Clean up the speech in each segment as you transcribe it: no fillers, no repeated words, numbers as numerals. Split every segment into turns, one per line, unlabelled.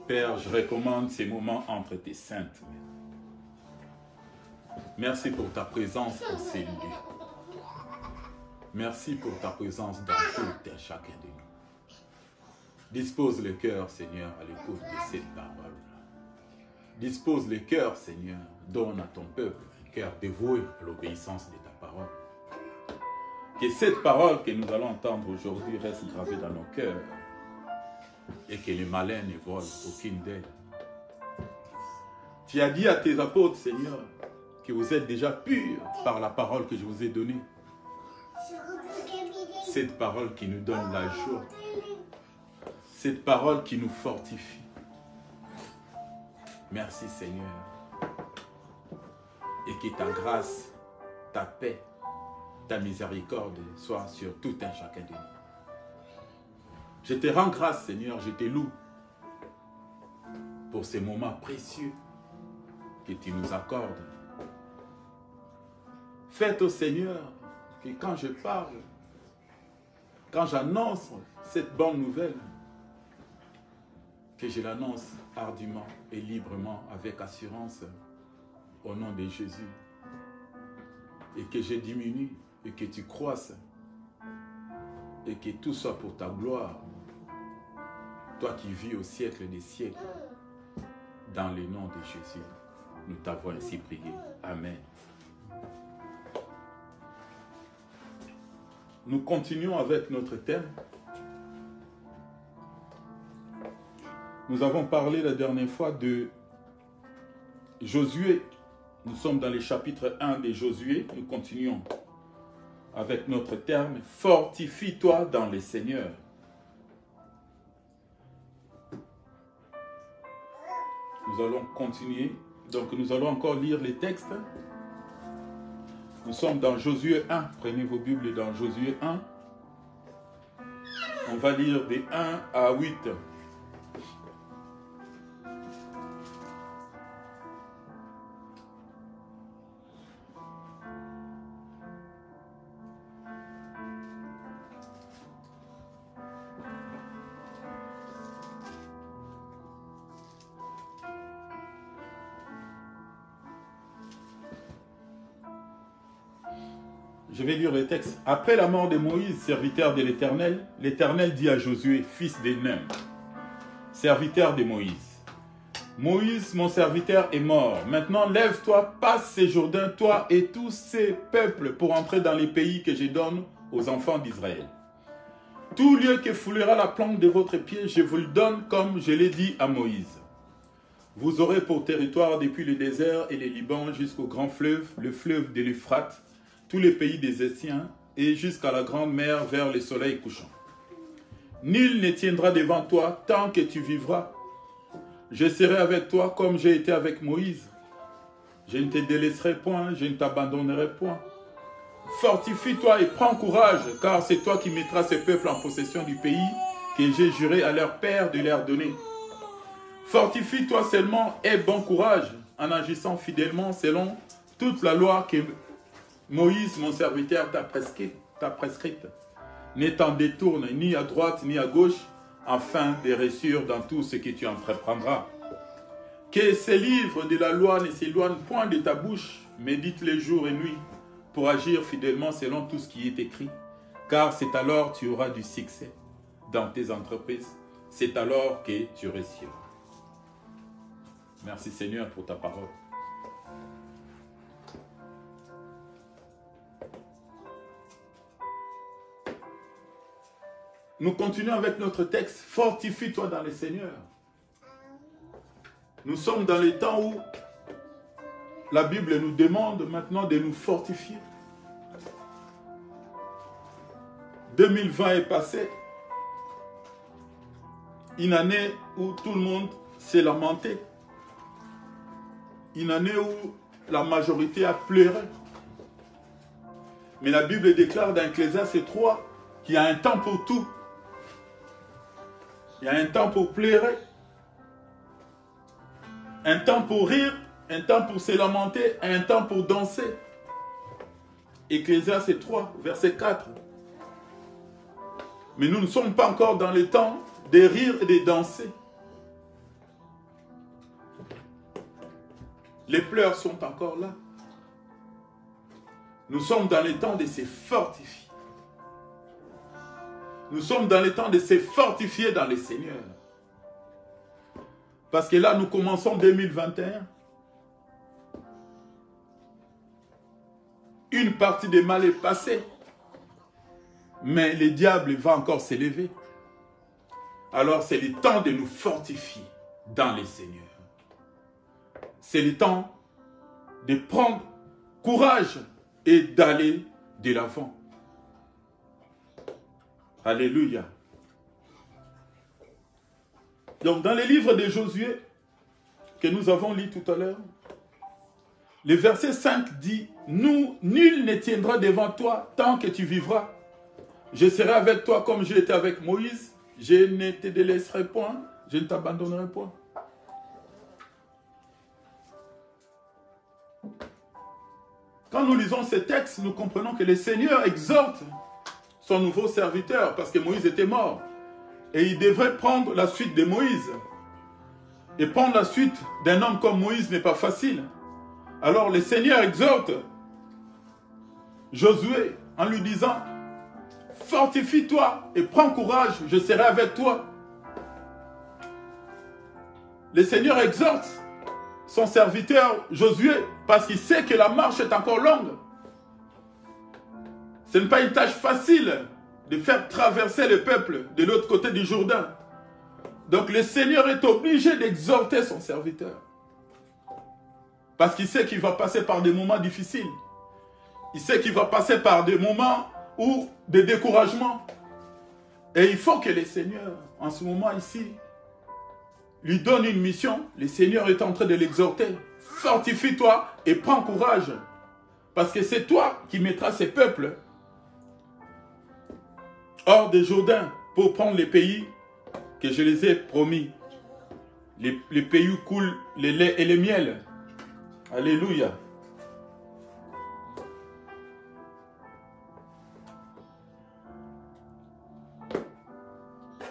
Père, je recommande ces moments entre tes saintes mains. Merci pour ta présence dans ces lieux. Merci pour ta présence dans tout et chacun de nous. Dispose le cœur, Seigneur, à l'écoute de cette parole. Dispose le cœur, Seigneur. Donne à ton peuple un cœur dévoué à l'obéissance de ta parole. Que cette parole que nous allons entendre aujourd'hui reste gravée dans nos cœurs et que le malin ne vole aucune d'elles. Tu as dit à tes apôtres, Seigneur, que vous êtes déjà purs par la parole que je vous ai donnée. Cette parole qui nous donne la joie. Cette parole qui nous fortifie. Merci Seigneur. Et que ta grâce, ta paix, ta miséricorde soient sur tout un chacun de nous. Je te rends grâce Seigneur, je te loue pour ces moments précieux que tu nous accordes. Faites au Seigneur que quand je parle, quand j'annonce cette bonne nouvelle, que je l'annonce hardiment et librement, avec assurance, au nom de Jésus. Et que je diminue, et que tu croisses, et que tout soit pour ta gloire. Toi qui vis au siècle des siècles, dans le nom de Jésus, nous t'avons ainsi prié. Amen. Nous continuons avec notre thème. Nous avons parlé la dernière fois de Josué. Nous sommes dans le chapitre 1 de Josué. Nous continuons avec notre terme « Fortifie-toi dans le Seigneur ». Nous allons continuer. Donc nous allons encore lire les textes. Nous sommes dans Josué 1. Prenez vos Bibles dans Josué 1. On va lire des 1 à 8. Je vais lire le texte. Après la mort de Moïse, serviteur de l'Éternel, l'Éternel dit à Josué, fils de Nun, serviteur de Moïse, Moïse, mon serviteur, est mort. Maintenant, lève-toi, passe ces Jourdains, toi et tous ces peuples, pour entrer dans les pays que je donne aux enfants d'Israël. Tout lieu que foulera la plante de votre pied, je vous le donne comme je l'ai dit à Moïse. Vous aurez pour territoire depuis le désert et le Liban jusqu'au grand fleuve, le fleuve de l'Euphrate, tous les pays des Essiens et jusqu'à la grande mer vers le soleil couchant. Nul ne tiendra devant toi tant que tu vivras. Je serai avec toi comme j'ai été avec Moïse. Je ne te délaisserai point, je ne t'abandonnerai point. Fortifie-toi et prends courage, car c'est toi qui mettras ce peuple en possession du pays que j'ai juré à leur père de leur donner. Fortifie-toi seulement et bon courage, en agissant fidèlement selon toute la loi que Moïse, mon serviteur, t'a prescrite. Ne t'en détourne ni à droite ni à gauche, afin de réussir dans tout ce que tu entreprendras. Que ces livres de la loi ne s'éloignent point de ta bouche, médite-les jour et nuit, pour agir fidèlement selon tout ce qui est écrit. Car c'est alors que tu auras du succès dans tes entreprises. C'est alors que tu réussiras. Merci Seigneur pour ta parole. Nous continuons avec notre texte. Fortifie-toi dans le Seigneur. Nous sommes dans les temps où la Bible nous demande maintenant de nous fortifier. 2020 est passé. Une année où tout le monde s'est lamenté. Une année où la majorité a pleuré. Mais la Bible déclare dans Ecclésiaste 3 qu'il y a un temps pour tout. Il y a un temps pour pleurer, un temps pour rire, un temps pour se lamenter, un temps pour danser. Ecclésiaste 3, verset 4. Mais nous ne sommes pas encore dans le temps de rire et de danser. Les pleurs sont encore là. Nous sommes dans les temps de se fortifier. Nous sommes dans les temps de se fortifier dans le Seigneur. Parce que là, nous commençons 2021. Une partie des mal est passée. Mais le diable va encore s'élever. Alors c'est le temps de nous fortifier dans le Seigneur. C'est le temps de prendre courage et d'aller de l'avant. Alléluia. Donc dans le livre de Josué, que nous avons lu tout à l'heure, le verset 5 dit, « Nul ne tiendra devant toi tant que tu vivras. Je serai avec toi comme j'ai été avec Moïse. Je ne te délaisserai point, je ne t'abandonnerai point. » Quand nous lisons ces textes, nous comprenons que le Seigneur exhorte son nouveau serviteur, parce que Moïse était mort. Et il devrait prendre la suite de Moïse. Et prendre la suite d'un homme comme Moïse n'est pas facile. Alors le Seigneur exhorte Josué en lui disant, « Fortifie-toi et prends courage, je serai avec toi. » Le Seigneur exhorte son serviteur Josué parce qu'il sait que la marche est encore longue. Ce n'est pas une tâche facile de faire traverser le peuple de l'autre côté du Jourdain. Donc le Seigneur est obligé d'exhorter son serviteur. Parce qu'il sait qu'il va passer par des moments difficiles. Il sait qu'il va passer par des moments où des découragements. Et il faut que le Seigneur, en ce moment ici, lui donne une mission. Le Seigneur est en train de l'exhorter. Fortifie-toi et prends courage. Parce que c'est toi qui mettras ces peuples hors des Jourdains pour prendre les pays que je les ai promis. Les pays où coulent les laits et les miels. Alléluia.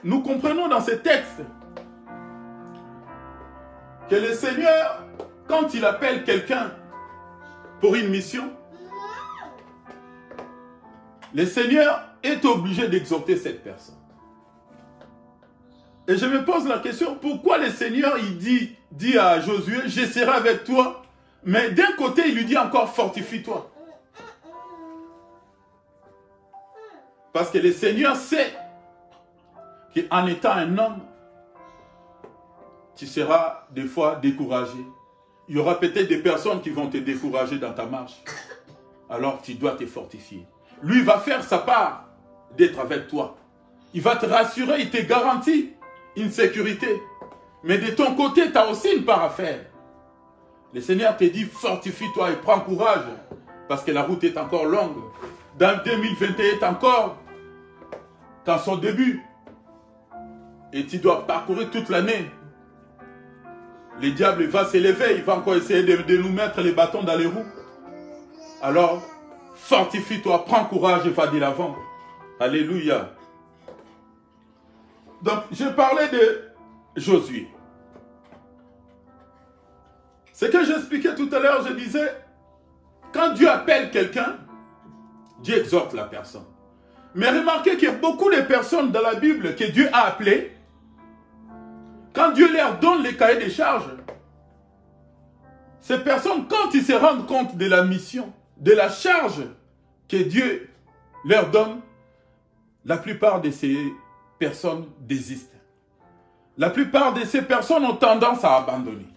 Nous comprenons dans ces textes que le Seigneur, quand il appelle quelqu'un pour une mission, le Seigneur est obligé d'exhorter cette personne. Et je me pose la question, pourquoi le Seigneur il dit à Josué, je serai avec toi, mais d'un côté il lui dit encore, fortifie-toi. Parce que le Seigneur sait qu'en étant un homme, tu seras des fois découragé. Il y aura peut-être des personnes qui vont te décourager dans ta marche. Alors tu dois te fortifier. Lui va faire sa part d'être avec toi. Il va te rassurer, il te garantit une sécurité. Mais de ton côté, tu as aussi une part à faire. Le Seigneur te dit, fortifie-toi et prends courage. Parce que la route est encore longue. Dans 2021 est encore dans son début. Et tu dois parcourir toute l'année. Le diable va s'élever, il va encore essayer de nous mettre les bâtons dans les roues. Alors, fortifie-toi, prends courage et va de l'avant. Alléluia. Donc, je parlais de Josué. Ce que j'expliquais tout à l'heure, je disais, quand Dieu appelle quelqu'un, Dieu exhorte la personne. Mais remarquez qu'il y a beaucoup de personnes dans la Bible que Dieu a appelées. Quand Dieu leur donne les cahiers des charges, ces personnes, quand ils se rendent compte de la mission, de la charge que Dieu leur donne, la plupart de ces personnes désistent. La plupart de ces personnes ont tendance à abandonner.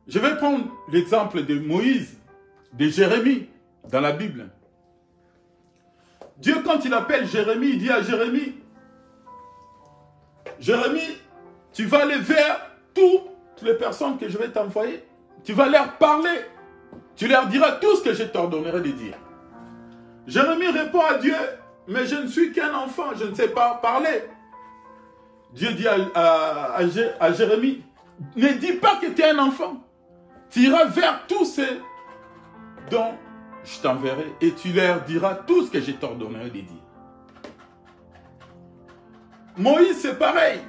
Je vais prendre l'exemple de Moïse, de Jérémie, dans la Bible. Dieu, quand il appelle Jérémie, il dit à Jérémie, Jérémie, tu vas aller vers toutes les personnes que je vais t'envoyer. Tu vas leur parler. Tu leur diras tout ce que je t'ordonnerai de dire. Jérémie répond à Dieu, mais je ne suis qu'un enfant, je ne sais pas parler. Dieu dit à Jérémie, ne dis pas que tu es un enfant. Tu iras vers tous ceux dont je t'enverrai et tu leur diras tout ce que je t'ordonnerai de dire. Moïse, c'est pareil.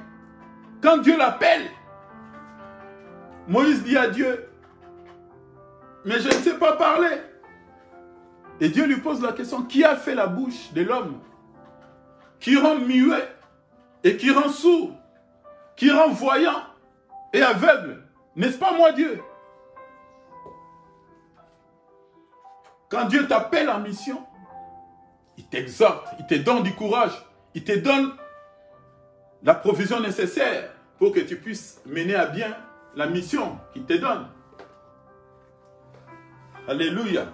Quand Dieu l'appelle, Moïse dit à Dieu, mais je ne sais pas parler. Et Dieu lui pose la question, qui a fait la bouche de l'homme? Qui rend muet et qui rend sourd, qui rend voyant et aveugle? N'est-ce pas moi Dieu? Quand Dieu t'appelle en mission, il t'exhorte, il te donne du courage, il te donne la provision nécessaire pour que tu puisses mener à bien la mission qu'il te donne. Alléluia.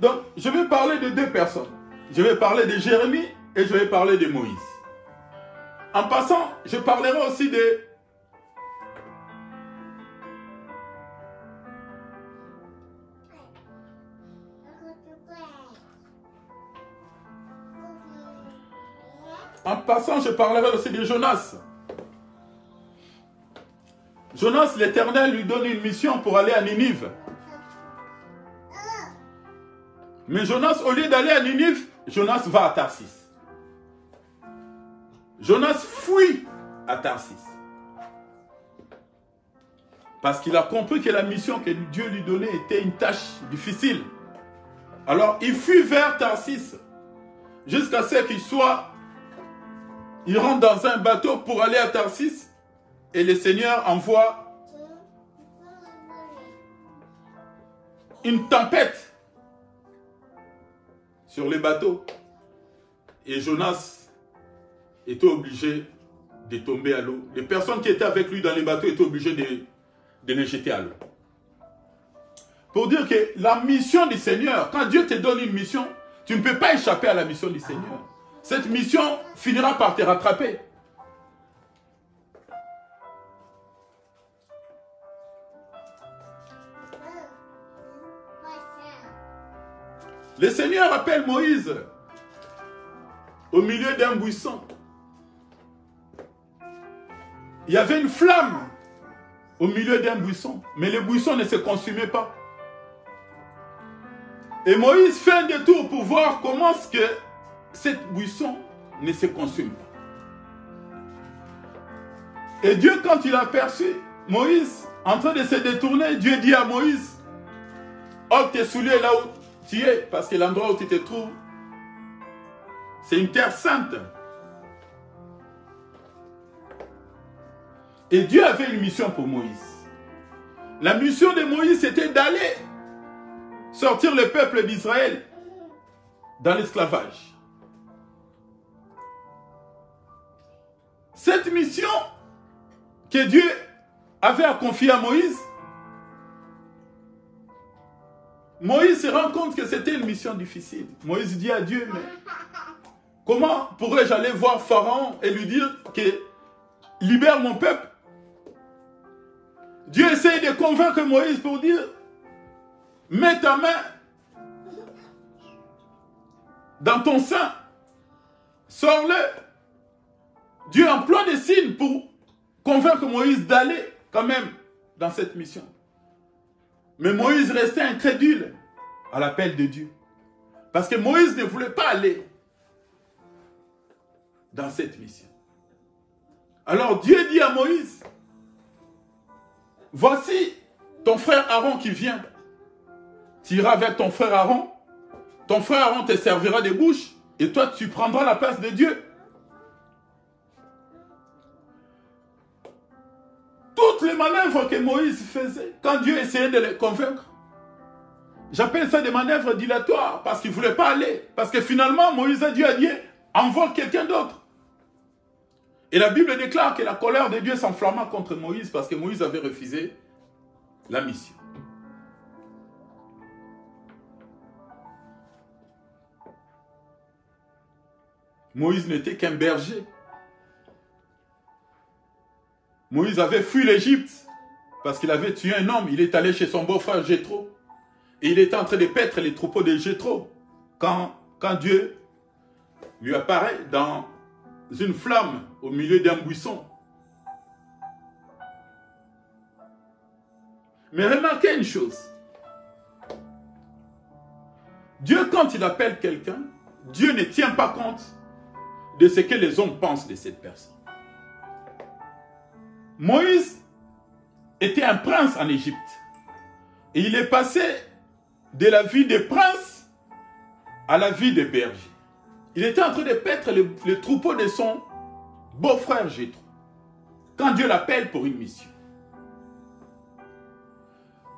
Donc, je vais parler de deux personnes. Je vais parler de Jérémie et je vais parler de Moïse. En passant, je parlerai aussi de Jonas. Jonas, l'Éternel lui donne une mission pour aller à Ninive. Mais Jonas, au lieu d'aller à Ninive, Jonas va à Tarsis. Jonas fuit à Tarsis. Parce qu'il a compris que la mission que Dieu lui donnait était une tâche difficile. Alors il fuit vers Tarsis jusqu'à ce qu'il soit... Il rentre dans un bateau pour aller à Tarsis et le Seigneur envoie une tempête sur les bateaux. Et Jonas était obligé de tomber à l'eau. Les personnes qui étaient avec lui dans les bateaux étaient obligées de les jeter à l'eau. Pour dire que la mission du Seigneur, quand Dieu te donne une mission, tu ne peux pas échapper à la mission du Seigneur. Cette mission finira par te rattraper. Le Seigneur appelle Moïse au milieu d'un buisson. Il y avait une flamme au milieu d'un buisson, mais le buisson ne se consumait pas. Et Moïse fait un détour pour voir comment est-ce que cette buisson ne se consume pas. Et Dieu, quand il a aperçu Moïse en train de se détourner, Dieu dit à Moïse, ôte tes souliers là où tu es, parce que l'endroit où tu te trouves, c'est une terre sainte. Et Dieu avait une mission pour Moïse. La mission de Moïse, c'était d'aller sortir le peuple d'Israël dans l'esclavage. Cette mission que Dieu avait à confier à Moïse, Moïse se rend compte que c'était une mission difficile. Moïse dit à Dieu, mais comment pourrais-je aller voir Pharaon et lui dire que libère mon peuple? Dieu essaye de convaincre Moïse pour dire, mets ta main dans ton sein, sors-le. Dieu emploie des signes pour convaincre Moïse d'aller quand même dans cette mission. Mais Moïse restait incrédule à l'appel de Dieu. Parce que Moïse ne voulait pas aller dans cette mission. Alors Dieu dit à Moïse, voici ton frère Aaron qui vient. Tu iras avec ton frère Aaron. Ton frère Aaron te servira de bouche. Et toi, tu prendras la place de Dieu. Toutes les manœuvres que Moïse faisait, quand Dieu essayait de les convaincre, j'appelle ça des manœuvres dilatoires, parce qu'il ne voulait pas aller. Parce que finalement, Moïse a dit à Dieu, envoie quelqu'un d'autre. Et la Bible déclare que la colère de Dieu s'enflamma contre Moïse, parce que Moïse avait refusé la mission. Moïse n'était qu'un berger. Moïse avait fui l'Égypte parce qu'il avait tué un homme. Il est allé chez son beau-frère Jéthro. Et il était en train de paître les troupeaux de Jéthro. Quand Dieu lui apparaît dans une flamme au milieu d'un buisson. Mais remarquez une chose. Dieu, quand il appelle quelqu'un, Dieu ne tient pas compte de ce que les hommes pensent de cette personne. Moïse était un prince en Égypte. Et il est passé de la vie de prince à la vie de berger. Il était en train de paître le troupeau de son beau-frère Jéthro, quand Dieu l'appelle pour une mission.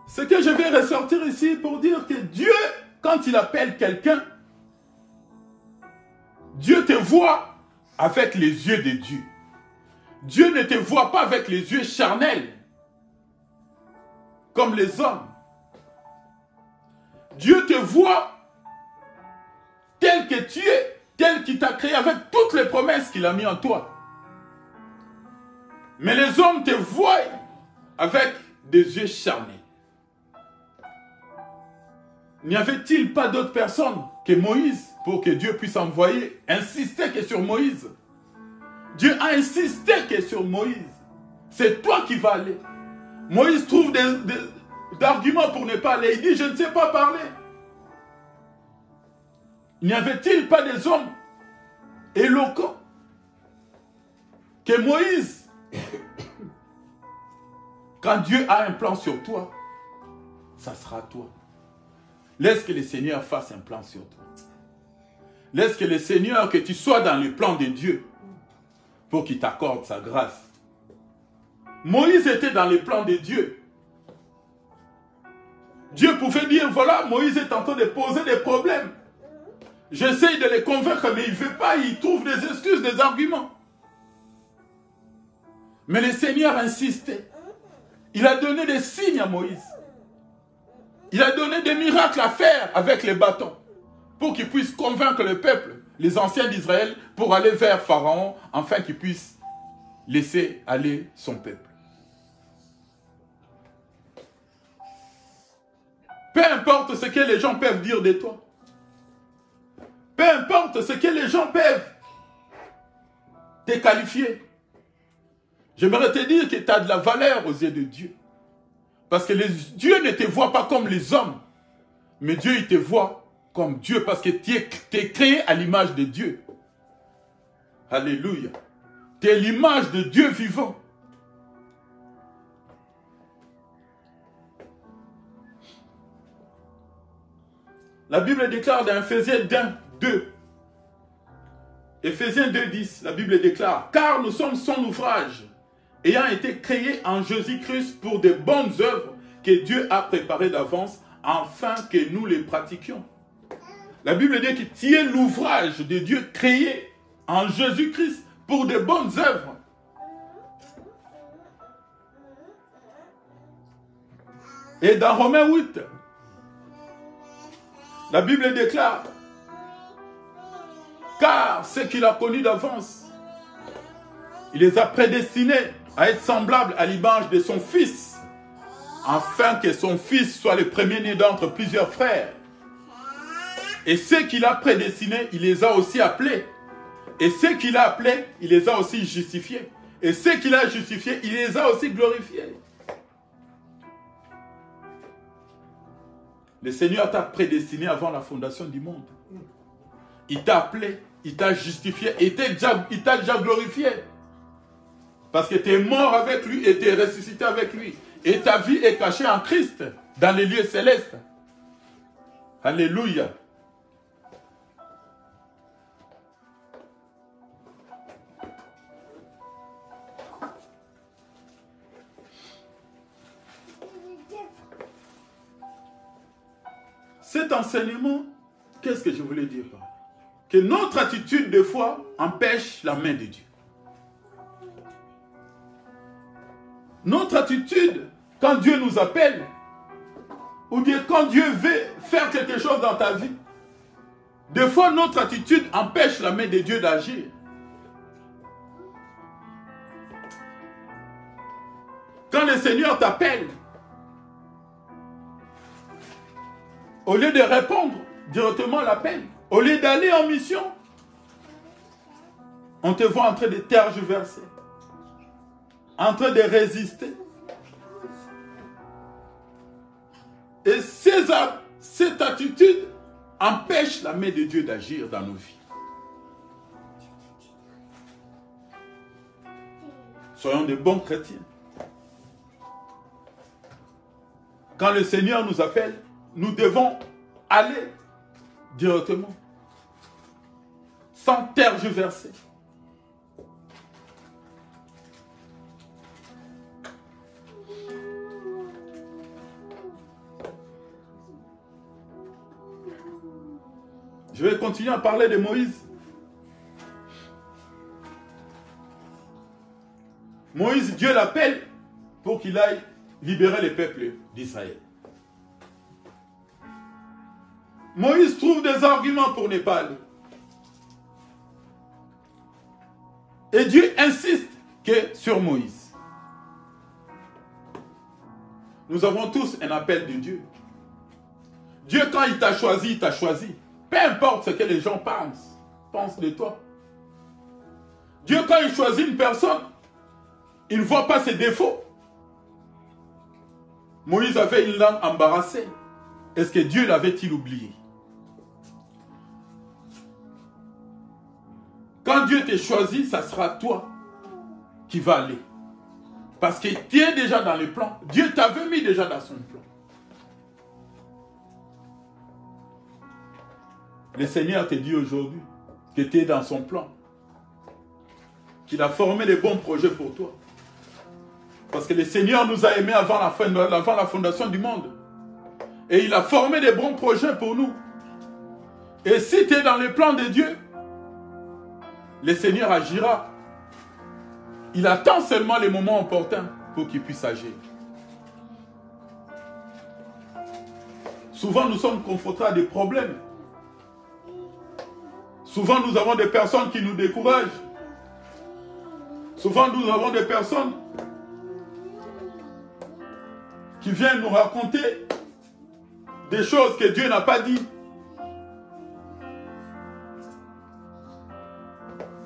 Ce que je vais ressortir ici pour dire que Dieu, quand il appelle quelqu'un, Dieu te voit avec les yeux de Dieu. Dieu ne te voit pas avec les yeux charnels, comme les hommes. Dieu te voit tel que tu es, tel qu'il t'a créé, avec toutes les promesses qu'il a mises en toi. Mais les hommes te voient avec des yeux charnels. N'y avait-il pas d'autre personne que Moïse pour que Dieu puisse envoyer, insister que sur Moïse? Dieu a insisté que sur Moïse. C'est toi qui vas aller. Moïse trouve des arguments pour ne pas aller. Il dit, je ne sais pas parler. N'y avait-il pas des hommes éloquents que Moïse? Quand Dieu a un plan sur toi, ça sera toi. Laisse que le Seigneur fasse un plan sur toi. Laisse que le Seigneur, que tu sois dans le plan de Dieu pour qu'il t'accorde sa grâce. Moïse était dans le plan de Dieu. Dieu pouvait dire, voilà, Moïse est en train de poser des problèmes. J'essaye de les convaincre, mais il ne veut pas, il trouve des excuses, des arguments. Mais le Seigneur insistait. Il a donné des signes à Moïse. Il a donné des miracles à faire avec les bâtons pour qu'il puisse convaincre le peuple, les anciens d'Israël, pour aller vers Pharaon, afin qu'il puisse laisser aller son peuple. Peu importe ce que les gens peuvent dire de toi. Peu importe ce que les gens peuvent te qualifier. J'aimerais te dire que tu as de la valeur aux yeux de Dieu. Parce que Dieu ne te voit pas comme les hommes. Mais Dieu, il te voit comme Dieu. Parce que tu es créé à l'image de Dieu. Alléluia. Tu es l'image de Dieu vivant. La Bible déclare dans Ephésiens 2. Ephésiens 2:10, la Bible déclare, car nous sommes son ouvrage, ayant été créés en Jésus-Christ pour de bonnes œuvres que Dieu a préparées d'avance, afin que nous les pratiquions. La Bible dit que tu es l'ouvrage de Dieu créé en Jésus-Christ pour de bonnes œuvres. Et dans Romains 8, la Bible déclare, car ceux qu'il a connus d'avance, il les a prédestinés à être semblables à l'image de son Fils, afin que son Fils soit le premier-né d'entre plusieurs frères. Et ceux qu'il a prédestinés, il les a aussi appelés. Et ceux qu'il a appelés, il les a aussi justifiés. Et ceux qu'il a justifiés, il les a aussi glorifiés. Le Seigneur t'a prédestiné avant la fondation du monde. Il t'a appelé, il t'a justifié, et il t'a déjà glorifié. Parce que tu es mort avec lui et tu es ressuscité avec lui. Et ta vie est cachée en Christ, dans les lieux célestes. Alléluia. Cet enseignement, qu'est-ce que je voulais dire par là? Que notre attitude de foi empêche la main de Dieu. Notre attitude, quand Dieu nous appelle, ou bien quand Dieu veut faire quelque chose dans ta vie, des fois notre attitude empêche la main de Dieu d'agir. Quand le Seigneur t'appelle, au lieu de répondre directement à l'appel, au lieu d'aller en mission, on te voit en train de tergiverser, en train de résister. Et cette attitude empêche la main de Dieu d'agir dans nos vies. Soyons de bons chrétiens. Quand le Seigneur nous appelle, nous devons aller directement, sans tergiverser. Je vais continuer à parler de Moïse. Moïse, Dieu l'appelle pour qu'il aille libérer les peuples d'Israël. Moïse trouve des arguments pour ne pas aller. Et Dieu insiste que sur Moïse. Nous avons tous un appel de Dieu. Dieu, quand il t'a choisi, il t'a choisi. Peu importe ce que les gens pensent de toi. Dieu, quand il choisit une personne, il ne voit pas ses défauts. Moïse avait une langue embarrassée. Est-ce que Dieu l'avait-il oublié? Quand Dieu t'a choisi, ça sera toi qui vas aller. Parce que tu es déjà dans le plan. Dieu t'avait mis déjà dans son plan. Le Seigneur te dit aujourd'hui que tu es dans son plan. Qu'il a formé les bons projets pour toi. Parce que le Seigneur nous a aimés avant la fondation du monde. Et il a formé des bons projets pour nous. Et si tu es dans le plan de Dieu, le Seigneur agira. Il attend seulement les moments opportuns pour qu'il puisse agir. Souvent, nous sommes confrontés à des problèmes. Souvent, nous avons des personnes qui nous découragent. Souvent, nous avons des personnes qui viennent nous raconter des choses que Dieu n'a pas dit.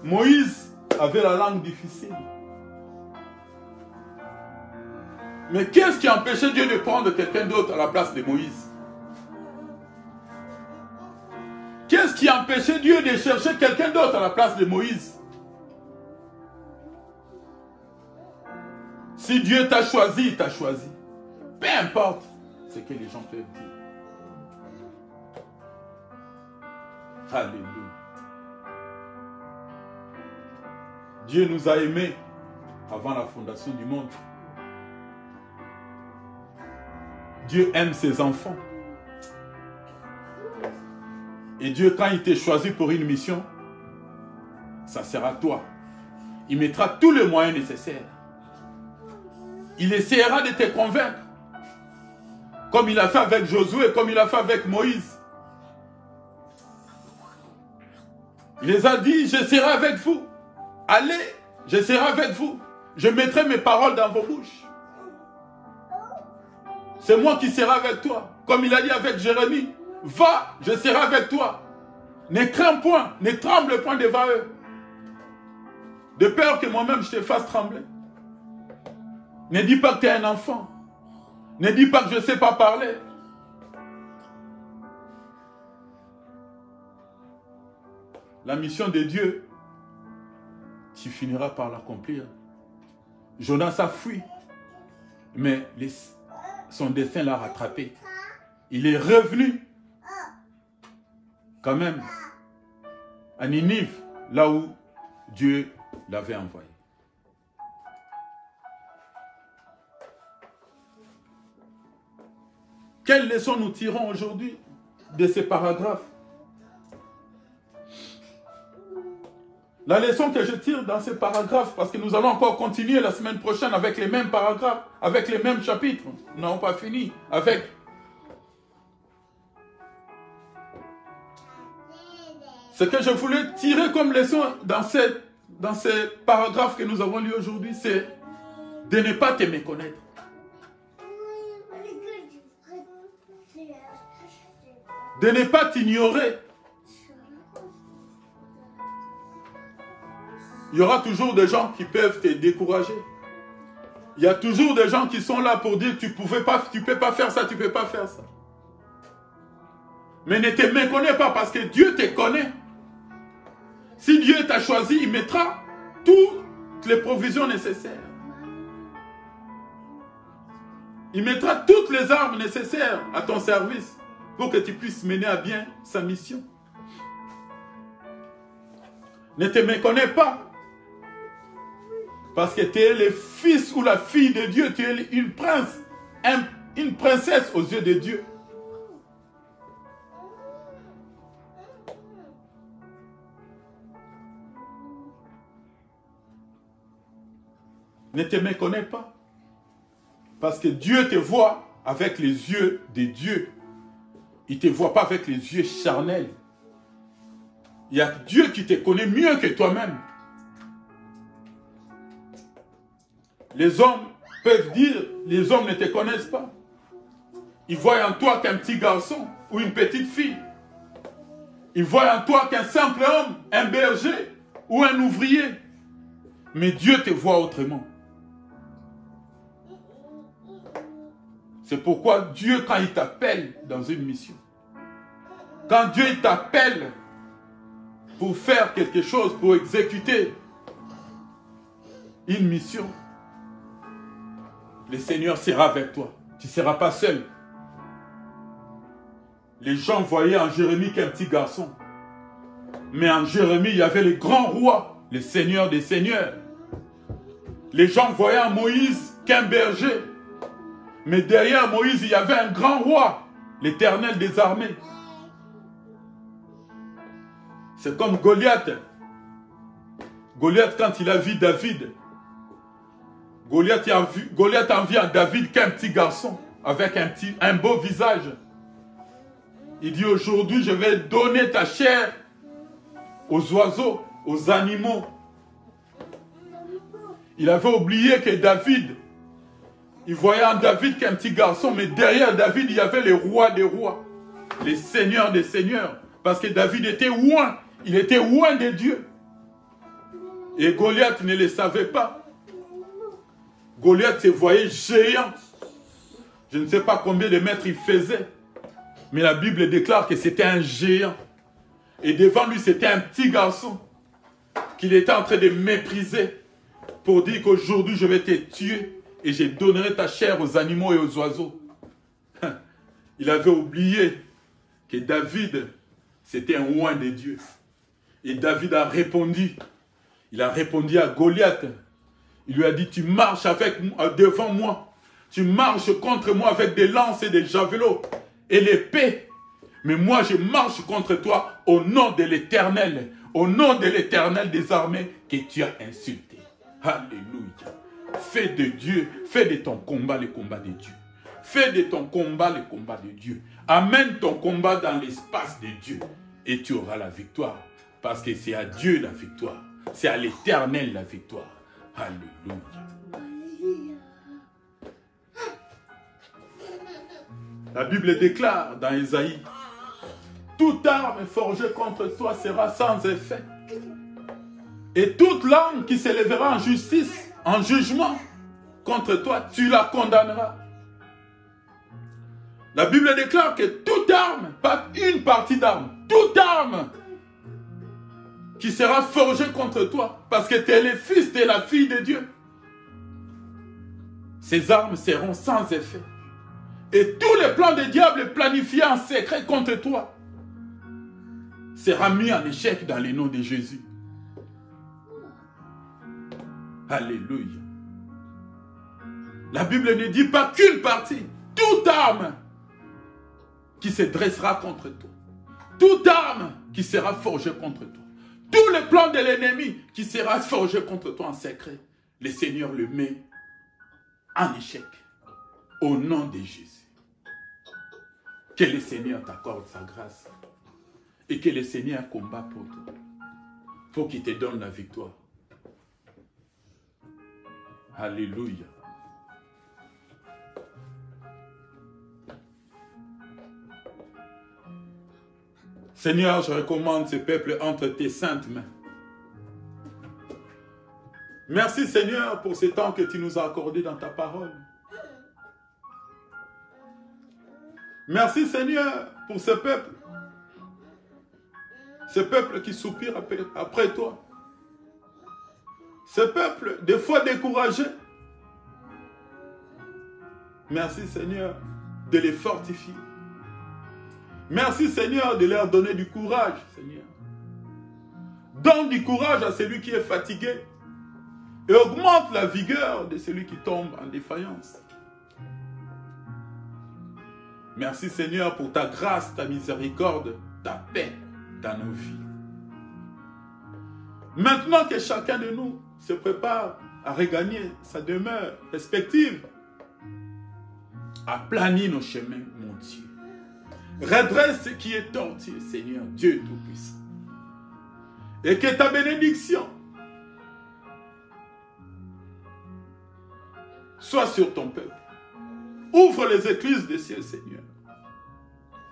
Moïse avait la langue difficile. Mais qu'est-ce qui empêchait Dieu de prendre quelqu'un d'autre à la place de Moïse? Qu'est-ce qui empêchait Dieu de chercher quelqu'un d'autre à la place de Moïse? Si Dieu t'a choisi, il t'a choisi. Peu importe ce que les gens peuvent dire. Alléluia. Dieu nous a aimés avant la fondation du monde. Dieu aime ses enfants. Et Dieu, quand il t'a choisi pour une mission, ça sera toi. Il mettra tous les moyens nécessaires. Il essaiera de te convaincre. Comme il a fait avec Josué, comme il a fait avec Moïse. Il les a dit, je serai avec vous. Allez, je serai avec vous. Je mettrai mes paroles dans vos bouches. C'est moi qui serai avec toi. Comme il a dit avec Jérémie. Va, je serai avec toi. Ne crains point, ne tremble point devant eux. De peur que moi-même je te fasse trembler. Ne dis pas que tu es un enfant. Ne dis pas que je ne sais pas parler. La mission de Dieu, tu finiras par l'accomplir. Jonas a fui, mais son destin l'a rattrapé. Il est revenu, quand même, à Ninive, là où Dieu l'avait envoyé. Quelle leçon nous tirons aujourd'hui de ces paragraphes? La leçon que je tire dans ces paragraphes, parce que nous allons encore continuer la semaine prochaine avec les mêmes paragraphes, avec les mêmes chapitres. Nous n'avons pas fini avec. Ce que je voulais tirer comme leçon dans ces paragraphes que nous avons lus aujourd'hui, c'est de ne pas te méconnaître. De ne pas t'ignorer. Il y aura toujours des gens qui peuvent te décourager. Il y a toujours des gens qui sont là pour dire tu peux pas faire ça, tu peux pas faire ça. Mais ne te méconnais pas parce que Dieu te connaît. Si Dieu t'a choisi, il mettra toutes les provisions nécessaires. Il mettra toutes les armes nécessaires à ton service pour que tu puisses mener à bien sa mission. Ne te méconnais pas. Parce que tu es le fils ou la fille de Dieu. Tu es une princesse aux yeux de Dieu. Ne te méconnais pas. Parce que Dieu te voit avec les yeux de Dieu. Il ne te voit pas avec les yeux charnels. Il y a Dieu qui te connaît mieux que toi-même. Les hommes peuvent dire, les hommes ne te connaissent pas. Ils voient en toi qu'un petit garçon ou une petite fille. Ils voient en toi qu'un simple homme, un berger ou un ouvrier. Mais Dieu te voit autrement. C'est pourquoi Dieu, quand il t'appelle dans une mission, quand Dieu t'appelle pour faire quelque chose, pour exécuter une mission, le Seigneur sera avec toi. Tu ne seras pas seul. Les gens voyaient en Jérémie qu'un petit garçon. Mais en Jérémie, il y avait le grand roi, le Seigneur des seigneurs. Les gens voyaient en Moïse qu'un berger. Mais derrière Moïse, il y avait un grand roi, l'Éternel des armées. C'est comme Goliath. Goliath, quand il a vu David, Goliath a vu en David qu'un petit garçon avec un beau visage. Il dit, aujourd'hui, je vais donner ta chair aux oiseaux, aux animaux. Il avait oublié que David, il voyait en David qu'un petit garçon, mais derrière David, il y avait les rois des rois, les seigneurs des seigneurs. Parce que David était oint, il était oint de Dieu. Et Goliath ne le savait pas. Goliath se voyait géant. Je ne sais pas combien de mètres il faisait. Mais la Bible déclare que c'était un géant. Et devant lui, c'était un petit garçon qu'il était en train de mépriser pour dire qu'aujourd'hui, je vais te tuer et je donnerai ta chair aux animaux et aux oiseaux. Il avait oublié que David, c'était un oint de Dieu. Et David a répondu. Il a répondu à Goliath. Il lui a dit, tu marches devant moi. Tu marches contre moi avec des lances et des javelots et l'épée. Mais moi, je marche contre toi au nom de l'Éternel. Au nom de l'Éternel des armées que tu as insulté. Alléluia. Fais de Dieu, fais de ton combat le combat de Dieu. Fais de ton combat le combat de Dieu. Amène ton combat dans l'espace de Dieu. Et tu auras la victoire. Parce que c'est à Dieu la victoire. C'est à l'Éternel la victoire. Alléluia. La Bible déclare dans Isaïe, toute arme forgée contre toi sera sans effet. Et toute langue qui s'élèvera en justice, en jugement contre toi, tu la condamneras. La Bible déclare que toute arme, pas une partie d'arme, toute arme qui sera forgée contre toi, parce que tu es le fils, tu es la fille de Dieu, ces armes seront sans effet. Et tous les plans des diables planifiés en secret contre toi sera mis en échec dans le nom de Jésus. Alléluia. La Bible ne dit pas qu'une partie. Toute arme qui se dressera contre toi. Toute arme qui sera forgée contre toi. Tous les plans de l'ennemi qui sera forgé contre toi en secret. Le Seigneur le met en échec. Au nom de Jésus. Que le Seigneur t'accorde sa grâce. Et que le Seigneur combat pour toi. Pour qu'il te donne la victoire. Alléluia. Seigneur, je recommande ce peuple entre tes saintes mains. Merci Seigneur pour ce temps que tu nous as accordé dans ta parole. Merci Seigneur pour ce peuple. Ce peuple qui soupire après toi. Ce peuple, des fois découragé. Merci Seigneur de les fortifier. Merci Seigneur de leur donner du courage, Seigneur. Donne du courage à celui qui est fatigué et augmente la vigueur de celui qui tombe en défaillance. Merci Seigneur pour ta grâce, ta miséricorde, ta paix dans nos vies. Maintenant que chacun de nous se prépare à regagner sa demeure respective, aplanis nos chemins, mon Dieu. Redresse ce qui est tordu, Seigneur, Dieu Tout-Puissant. Et que ta bénédiction soit sur ton peuple. Ouvre les écluses des cieux, Seigneur.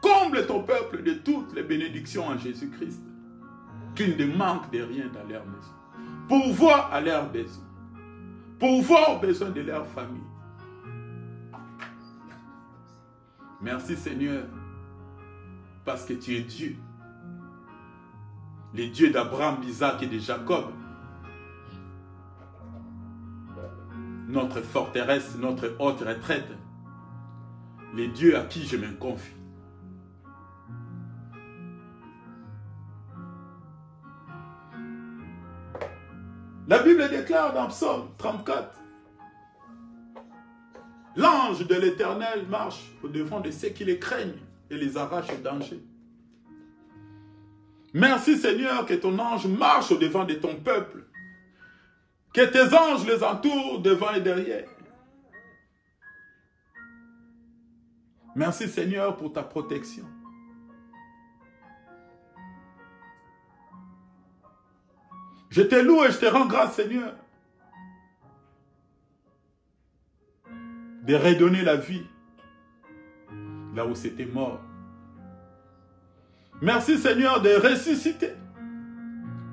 Comble ton peuple de toutes les bénédictions en Jésus-Christ. Qu'il ne manque de rien dans leur maison. Pourvoir à leurs besoins. Pourvoir aux besoins de leur famille. Merci Seigneur, parce que tu es Dieu. Le Dieu d'Abraham, d'Isaac et de Jacob. Notre forteresse, notre haute retraite. Le Dieu à qui je me confie. La Bible déclare dans Psaume 34, l'ange de l'Éternel marche au-devant de ceux qui les craignent et les arrache au danger. Merci Seigneur que ton ange marche au-devant de ton peuple, que tes anges les entourent devant et derrière. Merci Seigneur pour ta protection. Je te loue et je te rends grâce, Seigneur, de redonner la vie là où c'était mort. Merci, Seigneur, de ressusciter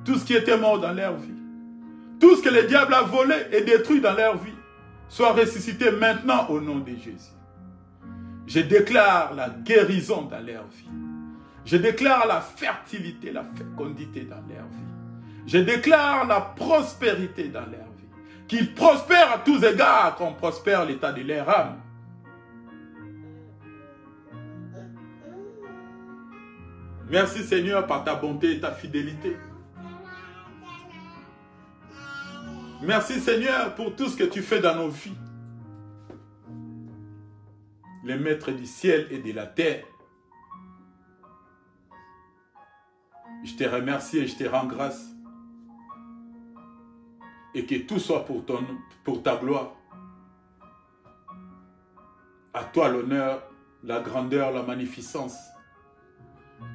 tout ce qui était mort dans leur vie. Tout ce que le diable a volé et détruit dans leur vie soit ressuscité maintenant au nom de Jésus. Je déclare la guérison dans leur vie. Je déclare la fertilité, la fécondité dans leur vie. Je déclare la prospérité dans leur vie. Qu'ils prospèrent à tous égards comme prospère l'état de leur âme. Merci Seigneur par ta bonté et ta fidélité. Merci Seigneur pour tout ce que tu fais dans nos vies. Le maître du ciel et de la terre. Je te remercie et je te rends grâce. Et que tout soit pour ta gloire. À toi l'honneur, la grandeur, la magnificence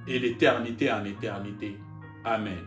et l'éternité en éternité. Amen.